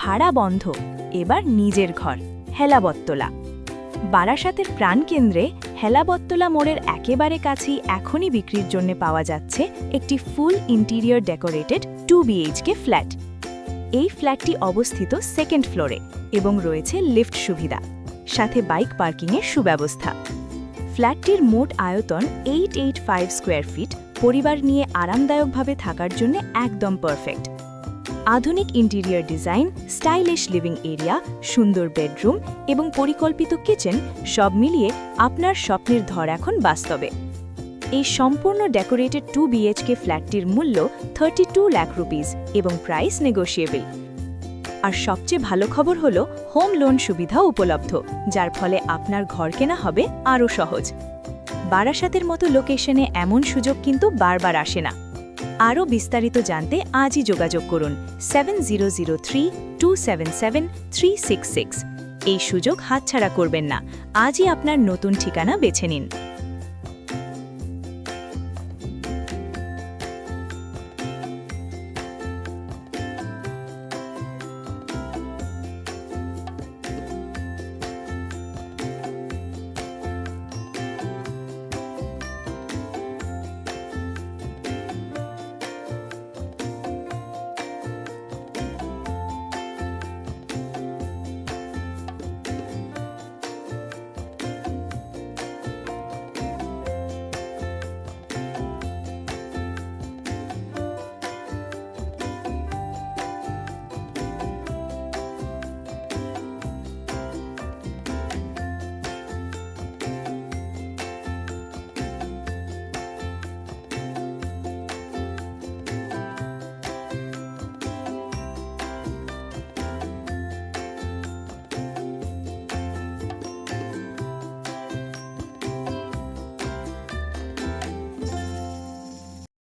ভাড়া বন্ধ, এবার নিজের ঘর। হেলাবত্তলা। বারাসাতের প্রাণকেন্দ্রে হেলাবত্তলা মোড়ের একেবারে কাছেই এখনই বিক্রির জন্য পাওয়া যাচ্ছে একটি ফুল ইন্টিরিয়র ডেকোরেটেড 2 BHK ফ্ল্যাট। এই ফ্ল্যাটটি অবস্থিত সেকেন্ড ফ্লোরে এবং রয়েছে লিফট সুবিধা, সাথে বাইক পার্কিংয়ের সুব্যবস্থা। ফ্ল্যাটটির মোট আয়তন 885 স্কোয়ার ফিট, পরিবার নিয়ে আরামদায়কভাবে থাকার জন্য একদম পারফেক্ট। আধুনিক interior design, stylish living area, সুন্দর বেডরুম এবং পরিকল্পিত কিচেন সব মিলিয়ে আপনার স্বপ্নের ঘর এখন বাস্তবে। এই সম্পূর্ণ ডেকোরেটেড 2 BHK ফ্ল্যাটটির মূল্য 32 লাখ রুপিস এবং প্রাইস নেগোশিয়েবল। আর সবচেয়ে ভালো খবর হলো হোম লোন সুবিধাও উপলব্ধ, যার ফলে আপনার ঘর কেনা হবে আরও সহজ। বারাসাতের মতো লোকেশনে এমন সুযোগ কিন্তু বারবার আসে না। আরও বিস্তারিত জানতে আজই যোগাযোগ করুন 7003277366। এই সুযোগ হাতছাড়া করবেন না। আজই আপনার নতুন ঠিকানা বেছে নিন।